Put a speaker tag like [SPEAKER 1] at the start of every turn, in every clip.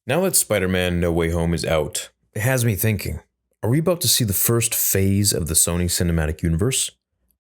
[SPEAKER 1] Now that Spider-Man No Way Home is out, it has me thinking, are we about to see the first phase of the Sony Cinematic Universe?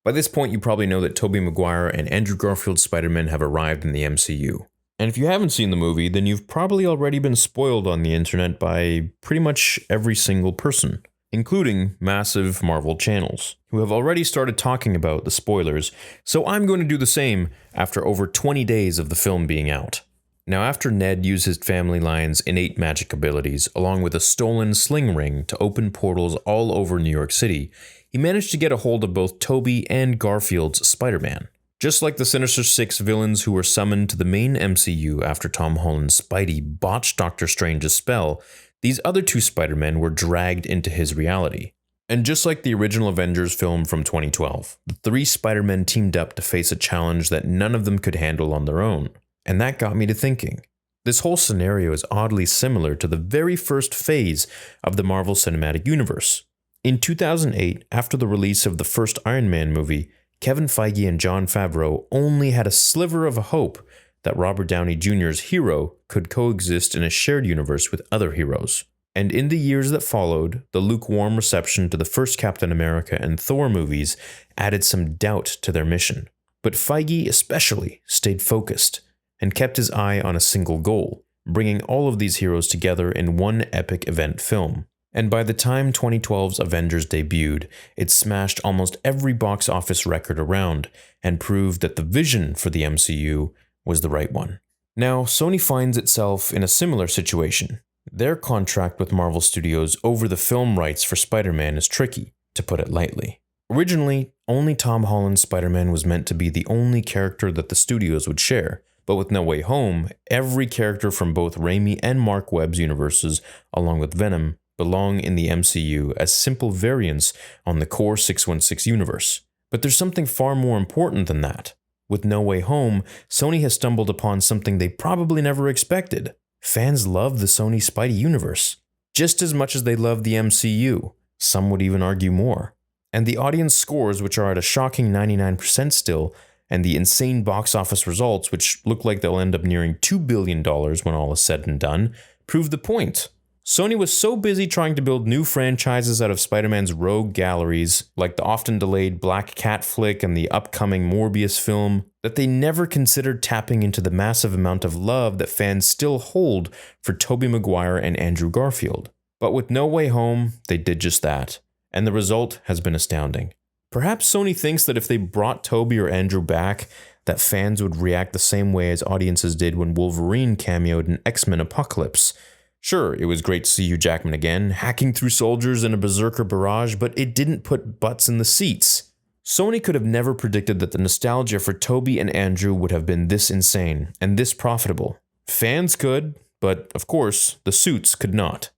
[SPEAKER 1] By this point, you probably know that Tobey Maguire and Andrew Garfield's Spider-Man have arrived in the MCU. And if you haven't seen the movie, then you've probably already been spoiled on the internet by pretty much every single person, including massive Marvel channels, who have already started talking about the spoilers, so I'm going to do the same after over 20 days of the film being out. Now, after Ned used his family line's innate magic abilities, along with a stolen sling ring to open portals all over New York City, he managed to get a hold of both Tobey and Garfield's Spider-Man. Just like the Sinister Six villains who were summoned to the main MCU after Tom Holland's Spidey botched Doctor Strange's spell, these other two Spider-Men were dragged into his reality. And just like the original Avengers film from 2012, the three Spider-Men teamed up to face a challenge that none of them could handle on their own. And that got me to thinking. This whole scenario is oddly similar to the very first phase of the Marvel Cinematic Universe. In 2008, after the release of the first Iron Man movie, Kevin Feige and Jon Favreau only had a sliver of a hope that Robert Downey Jr.'s hero could coexist in a shared universe with other heroes. And in the years that followed, the lukewarm reception to the first Captain America and Thor movies added some doubt to their mission. But Feige especially stayed focused and kept his eye on a single goal, bringing all of these heroes together in one epic event film. And by the time 2012's Avengers debuted, it smashed almost every box office record around and proved that the vision for the MCU was the right one. Now, Sony finds itself in a similar situation. Their contract with Marvel Studios over the film rights for Spider-Man is tricky, to put it lightly. Originally, only Tom Holland's Spider-Man was meant to be the only character that the studios would share. But with No Way Home, every character from both Raimi and Mark Webb's universes, along with Venom, belong in the MCU as simple variants on the core 616 universe. But there's something far more important than that. With No Way Home, Sony has stumbled upon something they probably never expected. Fans love the Sony Spidey universe, just as much as they love the MCU. Some would even argue more. And the audience scores, which are at a shocking 99% still, and the insane box office results, which look like they'll end up nearing $2 billion when all is said and done, prove the point. Sony was so busy trying to build new franchises out of Spider-Man's rogue galleries, like the often delayed Black Cat flick and the upcoming Morbius film, that they never considered tapping into the massive amount of love that fans still hold for Tobey Maguire and Andrew Garfield. But with No Way Home, they did just that, and the result has been astounding. Perhaps Sony thinks that if they brought Tobey or Andrew back, that fans would react the same way as audiences did when Wolverine cameoed in X-Men Apocalypse. Sure, it was great to see Hugh Jackman again, hacking through soldiers in a berserker barrage, but it didn't put butts in the seats. Sony could have never predicted that the nostalgia for Tobey and Andrew would have been this insane and this profitable. Fans could, but of course, the suits could not.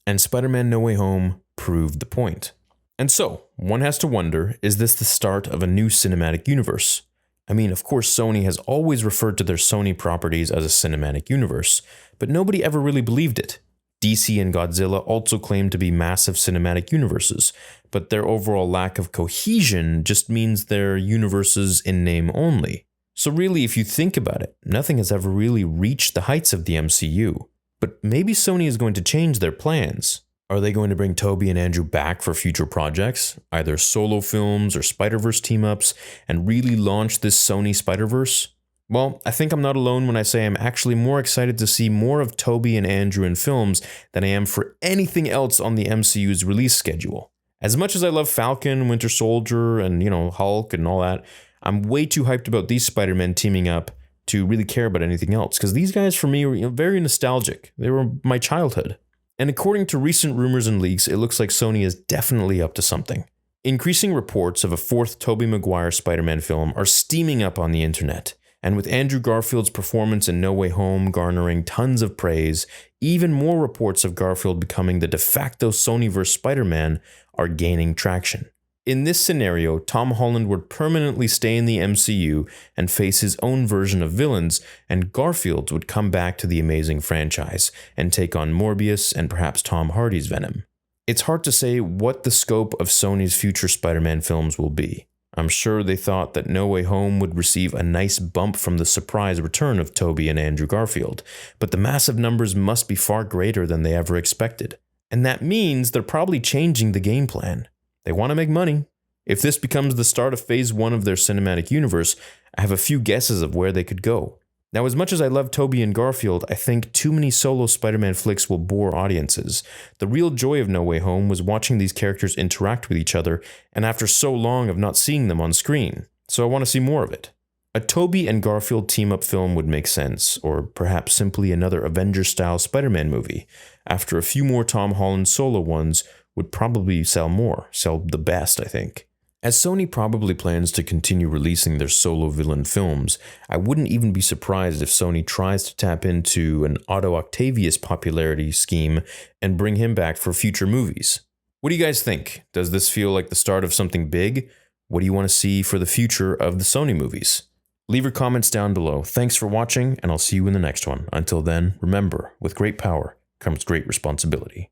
[SPEAKER 1] And Spider-Man No Way Home proved the point. And so, one has to wonder, is this the start of a new cinematic universe? I mean, of course, Sony has always referred to their Sony properties as a cinematic universe, but nobody ever really believed it. DC and Godzilla also claim to be massive cinematic universes, but their overall lack of cohesion just means they're universes in name only. So really, if you think about it, nothing has ever really reached the heights of the MCU. But maybe Sony is going to change their plans. Are they going to bring Tobey and Andrew back for future projects, either solo films or Spider-Verse team-ups, and really launch this Sony Spider-Verse? Well, I think I'm not alone when I say I'm actually more excited to see more of Tobey and Andrew in films than I am for anything else on the MCU's release schedule. As much as I love Falcon, Winter Soldier, and, Hulk and all that, I'm way too hyped about these Spider-Men teaming up to really care about anything else, because these guys for me were very nostalgic. They were my childhood. And according to recent rumors and leaks, it looks like Sony is definitely up to something. Increasing reports of a fourth Tobey Maguire Spider-Man film are steaming up on the internet, and with Andrew Garfield's performance in No Way Home garnering tons of praise, even more reports of Garfield becoming the de facto Sonyverse Spider-Man are gaining traction. In this scenario, Tom Holland would permanently stay in the MCU and face his own version of villains, and Garfield would come back to the amazing franchise and take on Morbius and perhaps Tom Hardy's Venom. It's hard to say what the scope of Sony's future Spider-Man films will be. I'm sure they thought that No Way Home would receive a nice bump from the surprise return of Tobey and Andrew Garfield, but the massive numbers must be far greater than they ever expected. And that means they're probably changing the game plan. They want to make money. If this becomes the start of Phase 1 of their cinematic universe, I have a few guesses of where they could go. Now, as much as I love Tobey and Garfield, I think too many solo Spider-Man flicks will bore audiences. The real joy of No Way Home was watching these characters interact with each other, and after so long of not seeing them on screen, so I want to see more of it. A Tobey and Garfield team-up film would make sense, or perhaps simply another Avengers-style Spider-Man movie. After a few more Tom Holland solo ones would probably sell the best, I think. As Sony probably plans to continue releasing their solo villain films, I wouldn't even be surprised if Sony tries to tap into an Otto Octavius popularity scheme and bring him back for future movies. What do you guys think? Does this feel like the start of something big? What do you want to see for the future of the Sony movies? Leave your comments down below. Thanks for watching, and I'll see you in the next one. Until then, remember, with great power comes great responsibility.